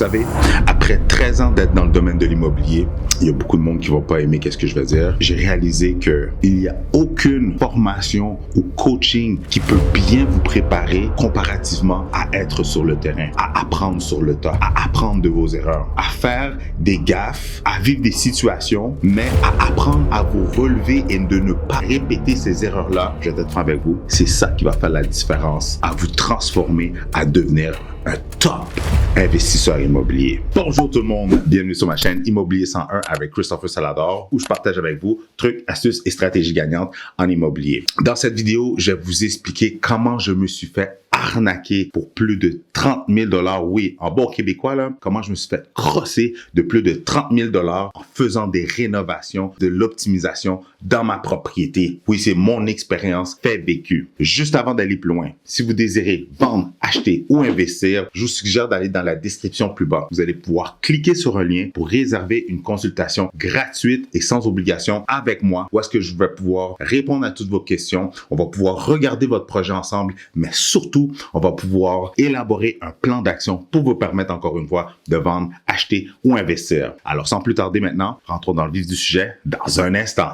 savez, après 13 ans d'être dans le domaine de l'immobilier, il y a beaucoup de monde qui ne va pas aimer qu'est-ce que je vais dire. J'ai réalisé qu'il n'y a aucune formation ou coaching qui peut bien vous préparer comparativement à être sur le terrain, à apprendre sur le tas, à apprendre de vos erreurs, à faire des gaffes, à vivre des situations, mais à apprendre à vous relever et de ne pas répéter ces erreurs-là. Je vais être franc avec vous. C'est ça qui va faire la différence, à vous transformer, à devenir un top investisseur immobilier. Bonjour tout le monde, bienvenue sur ma chaîne Immobilier 101 avec Christopher Salador, où je partage avec vous trucs, astuces et stratégies gagnantes en immobilier. Dans cette vidéo, je vais vous expliquer comment je me suis fait arnaquer pour plus de 30 000 $. Oui, en bon québécois, là, comment je me suis fait crosser de plus de 30 000 $ en faisant des rénovations, de l'optimisation dans ma propriété. Oui, c'est mon expérience fait vécue. Juste avant d'aller plus loin, si vous désirez vendre, acheter ou investir, je vous suggère d'aller dans la description plus bas. Vous allez pouvoir cliquer sur un lien pour réserver une consultation gratuite et sans obligation avec moi, où est-ce que je vais pouvoir répondre à toutes vos questions. On va pouvoir regarder votre projet ensemble, mais surtout, on va pouvoir élaborer un plan d'action pour vous permettre, encore une fois, de vendre, acheter ou investir. Alors, sans plus tarder maintenant, rentrons dans le vif du sujet dans un instant.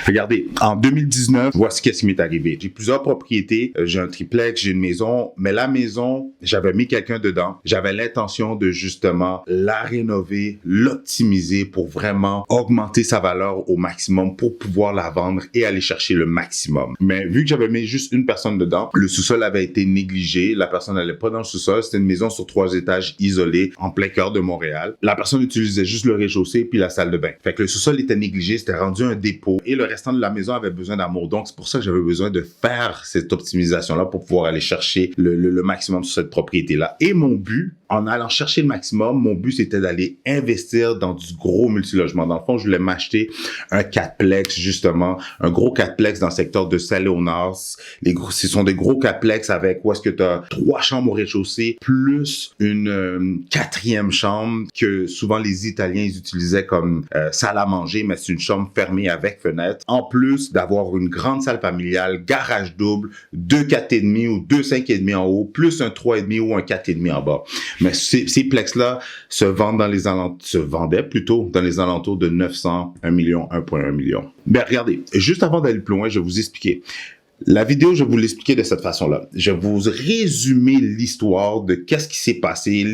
Regardez, en 2019, voici ce qui m'est arrivé. J'ai plusieurs propriétés, j'ai un triplex, j'ai une maison, mais la maison, j'avais mis quelqu'un dedans. J'avais l'intention de justement la rénover, l'optimiser pour vraiment augmenter sa valeur au maximum pour pouvoir la vendre et aller chercher le maximum. Mais vu que j'avais mis juste une personne dedans, le sous-sol avait été négligé. La personne n'allait pas dans le sous-sol. C'était une maison sur 3 étages isolée en plein cœur de Montréal. La personne utilisait juste le rez-de-chaussée puis la salle de bain. Fait que le sous-sol était négligé, c'était rendu un dépôt et le restant de la maison avait besoin d'amour. Donc, c'est pour ça que j'avais besoin de faire cette optimisation-là pour pouvoir aller chercher le maximum sur cette propriété-là. Et mon but, en allant chercher le maximum, mon but, c'était d'aller investir dans du gros multilogement. Dans le fond, je voulais m'acheter un 4plex, justement, un gros 4plex dans le secteur de Saint-Léonard. Ce sont des gros 4plex avec où est-ce que tu as 3 chambres au rez-de-chaussée, plus une 4e chambre que souvent les Italiens ils utilisaient comme salle à manger, mais c'est une chambre fermée avec fenêtre. En plus d'avoir une grande salle familiale, garage double, 2 4,5 ou 2 5,5 en haut, plus un 3,5 ou un 4,5 en bas. Mais ces plex-là se vendaient plutôt dans les alentours de 900, 1 million, 1,1 million. Ben regardez, juste avant d'aller plus loin, je vais vous expliquer. La vidéo, je vais vous l'expliquer de cette façon-là. Je vais vous résumer l'histoire de qu'est-ce qui s'est passé,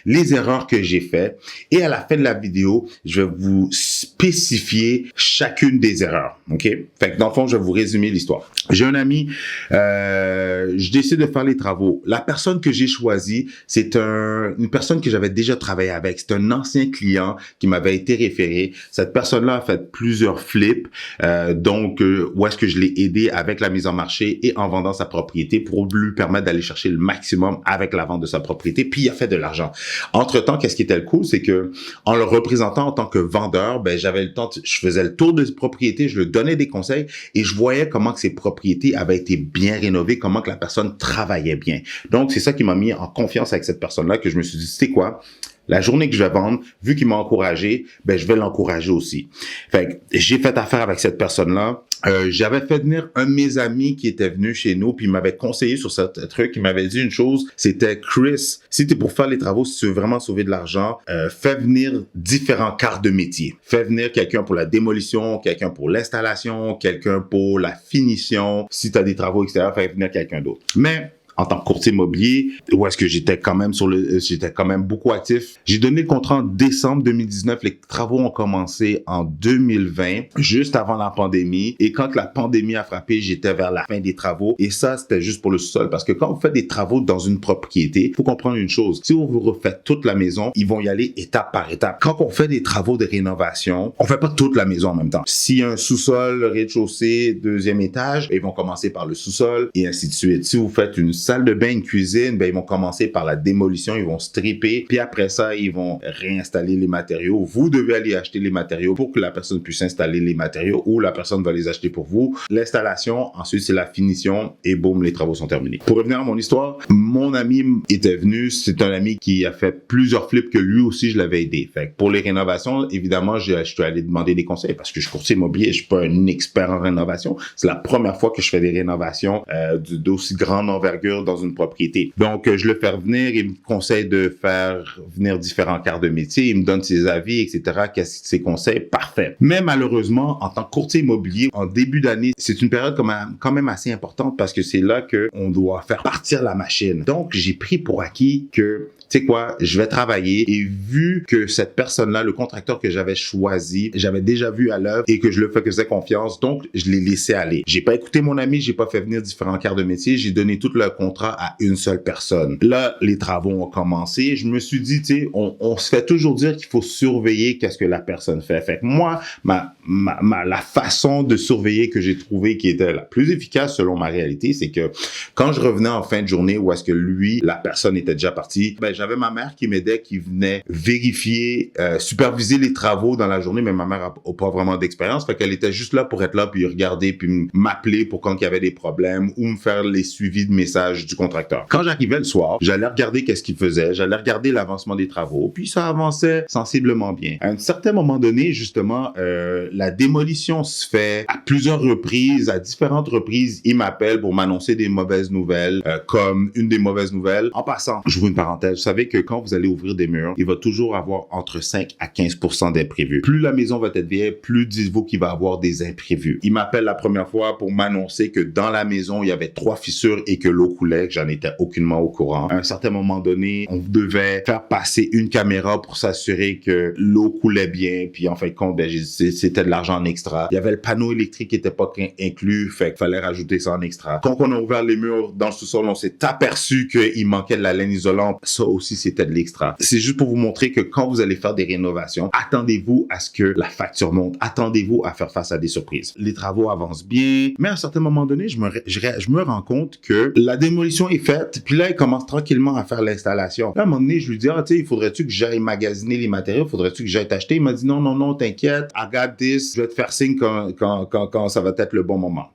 les erreurs que j'ai faites. Et à la fin de la vidéo, je vais vous spécifier chacune des erreurs. OK? Fait que dans le fond, je vais vous résumer l'histoire. J'ai un ami, je décide de faire les travaux. La personne que j'ai choisie, c'est une personne que j'avais déjà travaillé avec. C'est un ancien client qui m'avait été référé. Cette personne-là a fait plusieurs flips. Où est-ce que je l'ai aidé avec la mise en marché et en vendant sa propriété pour lui permettre d'aller chercher le maximum avec la vente de sa propriété, puis il a fait de l'argent. Entre-temps, qu'est-ce qui était le cool, c'est que en le représentant en tant que vendeur, ben j'avais le temps, je faisais le tour de ses propriétés, je lui donnais des conseils et je voyais comment que ses propriétés avaient été bien rénovées, comment que la personne travaillait bien. Donc, c'est ça qui m'a mis en confiance avec cette personne-là, que je me suis dit, c'est quoi? La journée que je vais vendre, vu qu'il m'a encouragé, ben je vais l'encourager aussi. Fait que j'ai fait affaire avec cette personne-là. J'avais fait venir un de mes amis qui était venu chez nous, puis il m'avait conseillé sur ce truc. Il m'avait dit une chose, c'était Chris, si t'es pour faire les travaux, si tu veux vraiment sauver de l'argent, fais venir différents quarts de métier. Fais venir quelqu'un pour la démolition, quelqu'un pour l'installation, quelqu'un pour la finition. Si tu as des travaux extérieurs, fais venir quelqu'un d'autre. Mais en tant que courtier immobilier, où est-ce que j'étais quand même beaucoup actif. J'ai donné le contrat en décembre 2019. Les travaux ont commencé en 2020, juste avant la pandémie. Et quand la pandémie a frappé, j'étais vers la fin des travaux. Et ça, c'était juste pour le sol. Parce que quand vous faites des travaux dans une propriété, il faut comprendre une chose. Si vous refaites toute la maison, ils vont y aller étape par étape. Quand on fait des travaux de rénovation, on fait pas toute la maison en même temps. S'il y a un sous-sol, rez-de-chaussée, 2e étage, ils vont commencer par le sous-sol et ainsi de suite. Si vous faites une salle de bain, une cuisine, ben ils vont commencer par la démolition, ils vont stripper, puis après ça, ils vont réinstaller les matériaux. Vous devez aller acheter les matériaux pour que la personne puisse installer les matériaux ou la personne va les acheter pour vous. L'installation, ensuite c'est la finition et boum, les travaux sont terminés. Pour revenir à mon histoire, mon ami était venu, c'est un ami qui a fait plusieurs flips que lui aussi je l'avais aidé. Fait que pour les rénovations, évidemment, je suis allé demander des conseils parce que je suis courtier immobilier, je suis pas un expert en rénovation. C'est la première fois que je fais des rénovations d'aussi grande envergure dans une propriété. Donc, je le fais venir, il me conseille de faire venir différents quarts de métier, il me donne ses avis, etc., qu'est-ce ses conseils, parfait. Mais malheureusement, en tant que courtier immobilier, en début d'année, c'est une période quand même assez importante parce que c'est là qu'on doit faire partir la machine. Donc, j'ai pris pour acquis que tu sais quoi, je vais travailler et vu que cette personne-là, le contracteur que j'avais choisi, j'avais déjà vu à l'œuvre et que je le faisais confiance, donc je l'ai laissé aller. J'ai pas écouté mon ami, j'ai pas fait venir différents quarts de métier, j'ai donné tout le contrat à une seule personne. Là, les travaux ont commencé, je me suis dit, tu sais, on se fait toujours dire qu'il faut surveiller qu'est-ce que la personne fait. Fait que moi, la façon de surveiller que j'ai trouvé qui était la plus efficace selon ma réalité, c'est que quand je revenais en fin de journée où est-ce que lui, la personne était déjà partie, ben j'avais ma mère qui m'aidait, qui venait vérifier, superviser les travaux dans la journée, mais ma mère a pas vraiment d'expérience, fait qu'elle était juste là pour être là, puis regarder, puis m'appeler pour quand il y avait des problèmes ou me faire les suivis de messages du contracteur. Quand j'arrivais le soir, j'allais regarder qu'est-ce qu'il faisait, j'allais regarder l'avancement des travaux, puis ça avançait sensiblement bien. À un certain moment donné, justement, la démolition se fait à plusieurs reprises, à différentes reprises, il m'appelle pour m'annoncer des mauvaises nouvelles, comme une des mauvaises nouvelles. En passant, je vous une parenthèse, vous savez que quand vous allez ouvrir des murs, il va toujours avoir entre 5 à 15% d'imprévus. Plus la maison va être vieille, plus dites-vous qu'il va avoir des imprévus. Il m'appelle la première fois pour m'annoncer que dans la maison, il y avait 3 fissures et que l'eau coulait, que j'en étais aucunement au courant. À un certain moment donné, on devait faire passer une caméra pour s'assurer que l'eau coulait bien, puis en fin de compte, ben, c'était de l'argent en extra. Il y avait le panneau électrique qui était pas inclus, fait qu'il fallait rajouter ça en extra. Quand on a ouvert les murs dans le sous-sol, on s'est aperçu qu'il manquait de la laine isolante. Ça aussi, c'était de l'extra. C'est juste pour vous montrer que quand vous allez faire des rénovations, attendez-vous à ce que la facture monte. Attendez-vous à faire face à des surprises. Les travaux avancent bien, mais à un certain moment donné, je me rends compte que la démolition est faite, puis là, il commence tranquillement à faire l'installation. Là, à un moment donné, je lui dis, ah, tu sais, il faudrait-tu que j'aille magasiner les matériaux? Faudrait-tu que j'aille t'acheter? Il m'a dit, non, t'inquiète, I got this, je vais te faire signe quand ça va être le bon moment.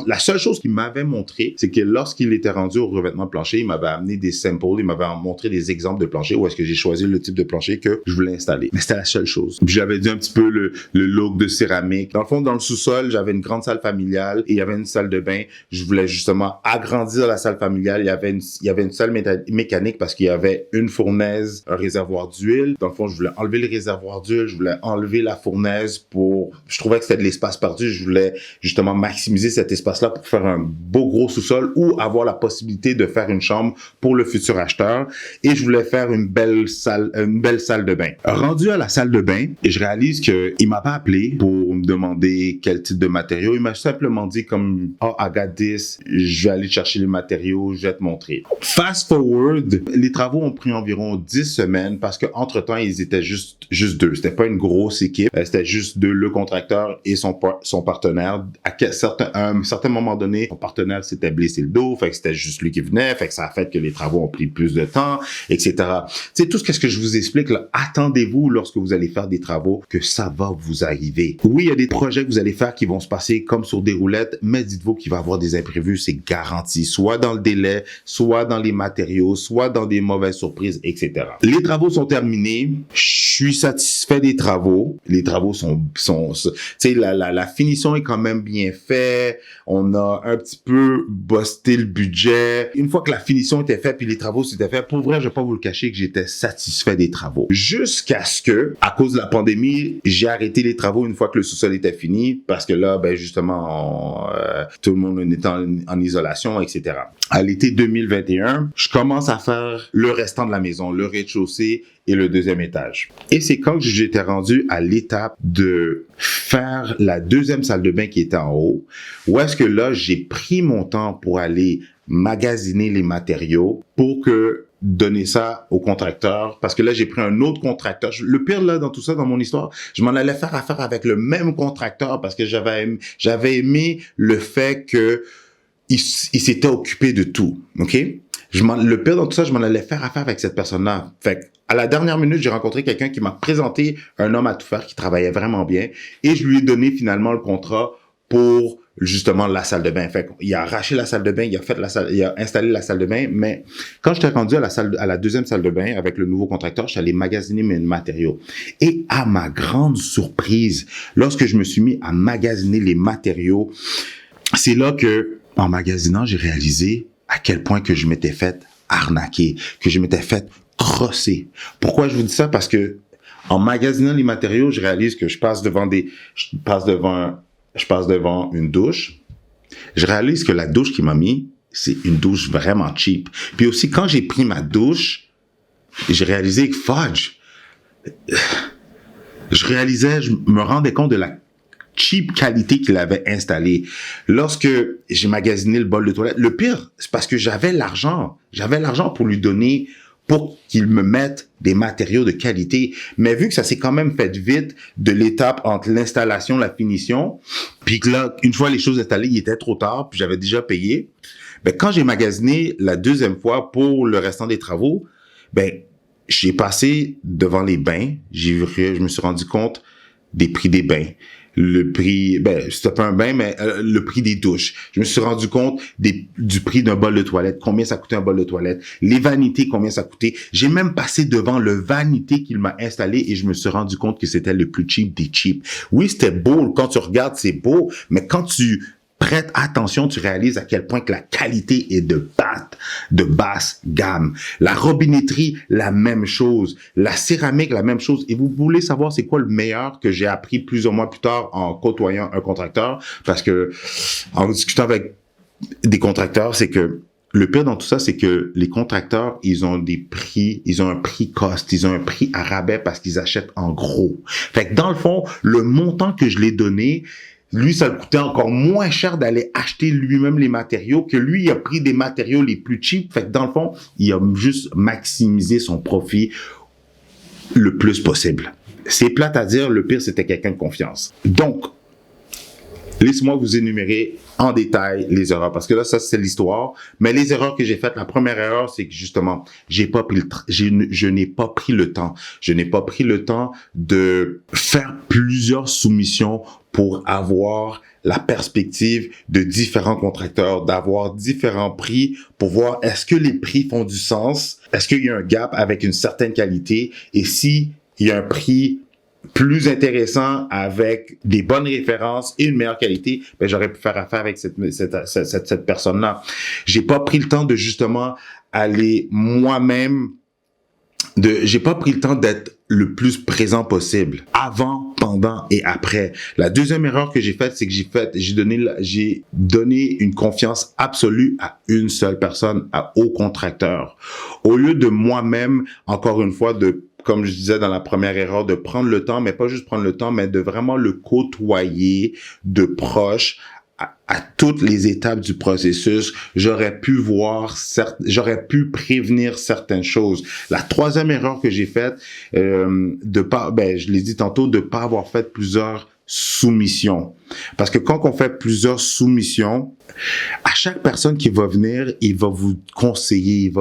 La seule chose qu'il m'avait montré, c'est que lorsqu'il était rendu au revêtement plancher, il m'avait amené des samples, il m'avait montré des exemples de plancher où est-ce que j'ai choisi le type de plancher que je voulais installer. Mais c'était la seule chose. Puis j'avais dit un petit peu le look de céramique. Dans le fond, dans le sous-sol, j'avais une grande salle familiale et il y avait une salle de bain. Je voulais justement agrandir la salle familiale. Il y avait une salle mécanique parce qu'il y avait une fournaise, un réservoir d'huile. Dans le fond, je voulais enlever le réservoir d'huile, je voulais enlever la fournaise je trouvais que c'était de l'espace perdu. Je voulais justement maximiser cet espace-là pour faire un beau gros sous-sol ou avoir la possibilité de faire une chambre pour le futur acheteur. Et je voulais faire une belle salle de bain. Rendu à la salle de bain, et je réalise qu'il m'a pas appelé pour me demander quel type de matériaux. Il m'a simplement dit comme, oh, I got this, je vais aller chercher les matériaux, je vais te montrer. Fast forward, les travaux ont pris environ 10 semaines parce que entre temps, ils étaient juste deux. C'était pas une grosse équipe. C'était juste deux, le contracteur et son partenaire. À un certain moment donné, son partenaire s'était blessé le dos, fait que c'était juste lui qui venait, fait que ça a fait que les travaux ont pris plus de temps, etc. C'est tout ce que je vous explique là. Attendez-vous lorsque vous allez faire des travaux que ça va vous arriver. Oui, il y a des projets que vous allez faire qui vont se passer comme sur des roulettes, mais dites-vous qu'il va y avoir des imprévus, c'est garanti, soit dans le délai, soit dans les matériaux, soit dans des mauvaises surprises, etc. Les travaux sont terminés. Je suis satisfait des travaux. Les travaux sont tu sais, la finition est quand même bien faite. On a un petit peu busté le budget. Une fois que la finition était faite puis les travaux s'étaient faits, pour vrai, je vais pas vous le cacher que j'étais satisfait des travaux. Jusqu'à ce que, à cause de la pandémie, j'ai arrêté les travaux une fois que le sous-sol était fini parce que là, ben justement, tout le monde était en isolation, etc. À l'été 2021, je commence à faire le restant de la maison, le rez-de-chaussée et le deuxième étage. Et c'est quand j'étais rendu à l'étape de faire la deuxième salle de bain qui était en haut, où est-ce que là, j'ai pris mon temps pour aller magasiner les matériaux pour que donner ça au contracteur, parce que là, j'ai pris un autre contracteur. Le pire, là, dans tout ça, dans mon histoire, je m'en allais faire affaire avec le même contracteur parce que j'avais aimé le fait que il s'était occupé de tout, OK? Le pire dans tout ça, je m'en allais faire affaire avec cette personne-là. Fait à la dernière minute, j'ai rencontré quelqu'un qui m'a présenté un homme à tout faire qui travaillait vraiment bien et je lui ai donné finalement le contrat pour justement la salle de bain. Fait il a arraché la salle de bain, il a installé la salle de bain, mais quand j'étais rendu à la deuxième salle de bain avec le nouveau contracteur, je suis allé magasiner mes matériaux. Et à ma grande surprise, lorsque je me suis mis à magasiner les matériaux, c'est là que, en magasinant, j'ai réalisé à quel point que je m'étais fait arnaquer, que je m'étais fait crosser. Pourquoi je vous dis ça? Parce que en magasinant les matériaux, je réalise que je passe devant une douche. Je réalise que la douche qu'il m'a mis, c'est une douche vraiment cheap. Puis aussi, quand j'ai pris ma douche, j'ai réalisé que fudge. Je me rendais compte de la cheap qualité qu'il avait installée. Lorsque j'ai magasiné le bol de toilette, le pire, c'est parce que j'avais l'argent. J'avais l'argent pour lui donner, pour qu'il me mette des matériaux de qualité. Mais vu que ça s'est quand même fait vite de l'étape entre l'installation, la finition, puis que là, une fois les choses installées, il était trop tard, puis j'avais déjà payé. Ben, quand j'ai magasiné la deuxième fois pour le restant des travaux, ben, j'ai passé devant les bains, je me suis rendu compte des prix des bains. Le prix, c'était pas un bain, mais le prix des douches. Je me suis rendu compte du prix d'un bol de toilette, combien ça coûtait un bol de toilette, les vanités, combien ça coûtait. J'ai même passé devant le vanité qu'il m'a installé et je me suis rendu compte que c'était le plus cheap des cheap. Oui, c'était beau, quand tu regardes, c'est beau, mais quand tu prêtes attention, tu réalises à quel point que la qualité est de basse gamme. La robinetterie, la même chose. La céramique, la même chose. Et vous voulez savoir c'est quoi le meilleur que j'ai appris plusieurs mois plus tard en côtoyant un contracteur? Parce que, en discutant avec des contracteurs, c'est que le pire dans tout ça, c'est que les contracteurs, ils ont un prix cost, ils ont un prix à rabais parce qu'ils achètent en gros. Fait que dans le fond, le montant que je l'ai donné, lui, ça le coûtait encore moins cher d'aller acheter lui-même les matériaux que lui, il a pris des matériaux les plus cheap. Fait que dans le fond, il a juste maximisé son profit le plus possible. C'est plate à dire, le pire, c'était quelqu'un de confiance. Donc, laissez-moi vous énumérer en détail les erreurs, parce que là, ça, c'est l'histoire. Mais les erreurs que j'ai faites, la première erreur, c'est que justement, je n'ai pas pris le temps. Je n'ai pas pris le temps de faire plusieurs soumissions pour avoir la perspective de différents contracteurs, d'avoir différents prix pour voir est-ce que les prix font du sens, est-ce qu'il y a un gap avec une certaine qualité, et si il y a un prix plus intéressant avec des bonnes références et une meilleure qualité, ben j'aurais pu faire affaire avec cette personne-là. J'ai pas pris le temps de justement aller moi-même j'ai pas pris le temps d'être le plus présent possible avant, pendant et après. La deuxième erreur que j'ai faite, c'est que j'ai donné une confiance absolue à une seule personne, au contracteur. Au lieu de moi-même, encore une fois, comme je disais dans la première erreur, de prendre le temps, mais pas juste prendre le temps, mais de vraiment le côtoyer de proche à toutes les étapes du processus. J'aurais pu prévenir certaines choses. La troisième erreur que j'ai faite, je l'ai dit tantôt, de pas avoir fait plusieurs soumissions. Parce que quand on fait plusieurs soumissions, à chaque personne qui va venir, il va vous conseiller,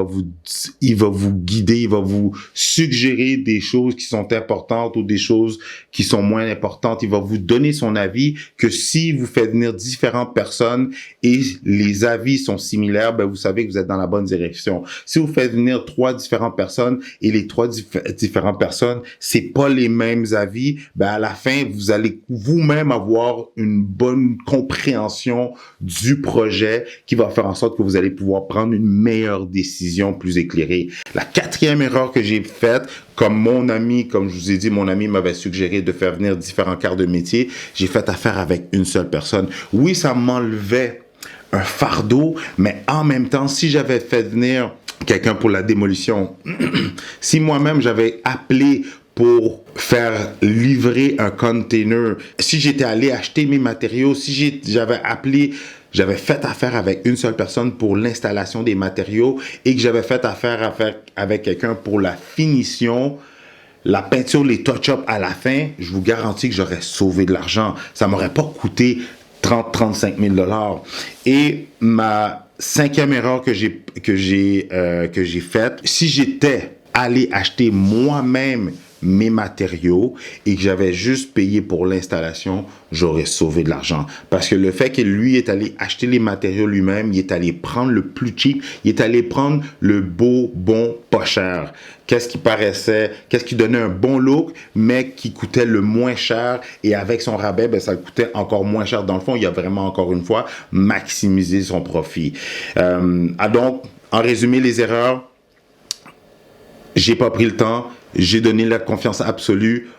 il va vous guider, il va vous suggérer des choses qui sont importantes ou des choses qui sont moins importantes. Il va vous donner son avis que si vous faites venir différentes personnes et les avis sont similaires, ben vous savez que vous êtes dans la bonne direction. Si vous faites venir 3 différentes personnes et les 3 différentes personnes, c'est pas les mêmes avis, ben à la fin, vous allez vous-même avoir une bonne compréhension du projet qui va faire en sorte que vous allez pouvoir prendre une meilleure décision plus éclairée. La quatrième erreur que j'ai faite, comme je vous ai dit, mon ami m'avait suggéré de faire venir différents quarts de métier, j'ai fait affaire avec une seule personne. Oui, ça m'enlevait un fardeau, mais en même temps, si j'avais fait venir quelqu'un pour la démolition, si moi-même j'avais appelé pour faire livrer un container, si j'étais allé acheter mes matériaux, si j'avais fait affaire avec une seule personne pour l'installation des matériaux et que j'avais fait affaire avec quelqu'un pour la finition, la peinture, les touch-ups à la fin, je vous garantis que j'aurais sauvé de l'argent. Ça m'aurait pas coûté 35 000 dollars. Et ma cinquième erreur que j'ai faite, si j'étais allé acheter moi-même mes matériaux et que j'avais juste payé pour l'installation, j'aurais sauvé de l'argent. Parce que le fait que lui est allé acheter les matériaux lui-même, il est allé prendre le plus cheap, il est allé prendre le beau, bon, pas cher. Qu'est-ce qui donnait un bon look, mais qui coûtait le moins cher, et avec son rabais, ben, ça coûtait encore moins cher. Dans le fond, il a vraiment, encore une fois, maximisé son profit. Donc, en résumé, les erreurs, j'ai pas pris le temps, j'ai donné la confiance absolue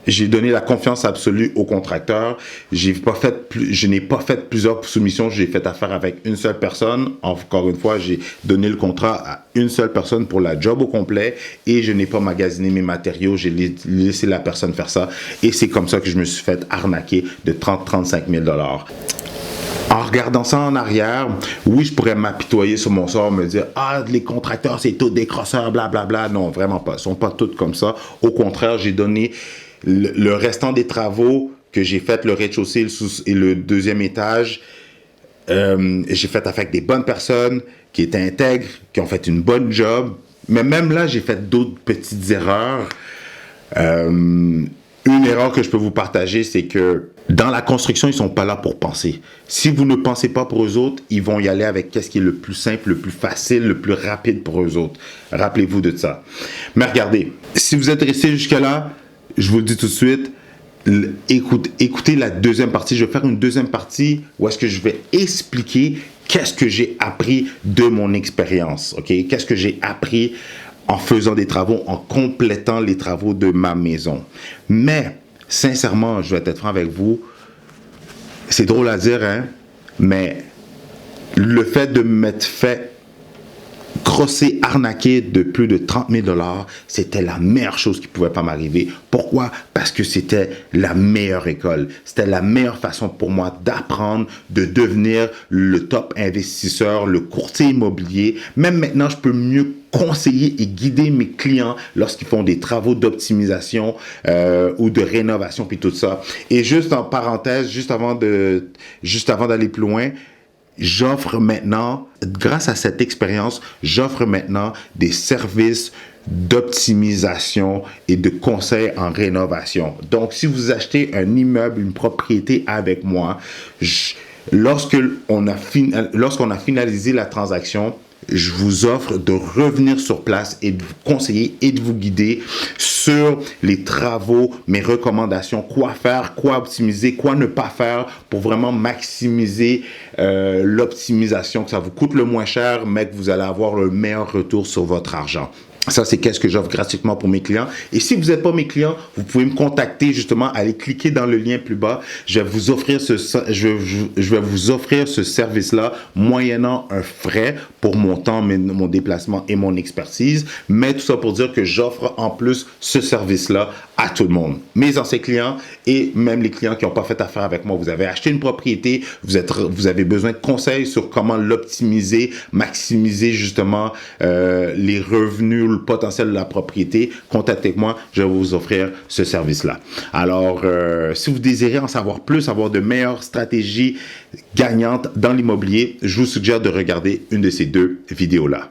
j'ai donné la confiance absolue au contracteur. Je n'ai pas fait plusieurs soumissions. J'ai fait affaire avec une seule personne. Encore une fois, j'ai donné le contrat à une seule personne pour la job au complet, et je n'ai pas magasiné mes matériaux. J'ai laissé la personne faire ça, et c'est comme ça que je me suis fait arnaquer de 35 000 dollars. En regardant ça en arrière, oui, je pourrais m'apitoyer sur mon sort, me dire « Ah, les contracteurs, c'est tous des crosseurs, blablabla. » Non, vraiment pas. Ils ne sont pas tous comme ça. Au contraire, j'ai donné le restant des travaux que j'ai fait, le rez-de-chaussée et le deuxième étage. J'ai fait affaire avec des bonnes personnes qui étaient intègres, qui ont fait une bonne job. Mais même là, j'ai fait d'autres petites erreurs. Une erreur que je peux vous partager, c'est que dans la construction, ils ne sont pas là pour penser. Si vous ne pensez pas pour eux autres, ils vont y aller avec qu'est-ce qui est le plus simple, le plus facile, le plus rapide pour eux autres. Rappelez-vous de ça. Mais regardez, si vous êtes resté jusque-là, je vous le dis tout de suite, écoutez la deuxième partie. Je vais faire une deuxième partie où est-ce que je vais expliquer qu'est-ce que j'ai appris de mon expérience. OK? Qu'est-ce que j'ai appris en faisant des travaux, en complétant les travaux de ma maison. Mais, sincèrement, je vais être franc avec vous, c'est drôle à dire, hein, mais le fait de m'être fait crosser, arnaquer de plus de 30 000 dollars, c'était la meilleure chose qui pouvait pas m'arriver. Pourquoi? Parce que c'était la meilleure école. C'était la meilleure façon pour moi d'apprendre, de devenir le top investisseur, le courtier immobilier. Même maintenant, je peux mieux conseiller et guider mes clients lorsqu'ils font des travaux d'optimisation ou de rénovation, puis tout ça. Et juste en parenthèse, juste avant d'aller plus loin, j'offre maintenant, grâce à cette expérience, j'offre maintenant des services d'optimisation et de conseils en rénovation. Donc, si vous achetez un immeuble, une propriété avec moi, lorsqu'on a finalisé la transaction, je vous offre de revenir sur place et de vous conseiller et de vous guider sur les travaux, mes recommandations, quoi faire, quoi optimiser, quoi ne pas faire pour vraiment maximiser l'optimisation, que ça vous coûte le moins cher, mais que vous allez avoir le meilleur retour sur votre argent. Ça, c'est qu'est-ce que j'offre gratuitement pour mes clients. Et si vous n'êtes pas mes clients, vous pouvez me contacter justement. Allez cliquer dans le lien plus bas. Je vais vous offrir ce service-là moyennant un frais pour mon temps, mon déplacement et mon expertise. Mais tout ça pour dire que j'offre en plus ce service-là à tout le monde. Mes anciens clients et même les clients qui n'ont pas fait affaire avec moi. Vous avez acheté une propriété, vous avez besoin de conseils sur comment l'optimiser, maximiser justement les revenus, le potentiel de la propriété. Contactez-moi, je vais vous offrir ce service-là. Alors, si vous désirez en savoir plus, avoir de meilleures stratégies gagnantes dans l'immobilier, je vous suggère de regarder une de ces deux vidéos-là.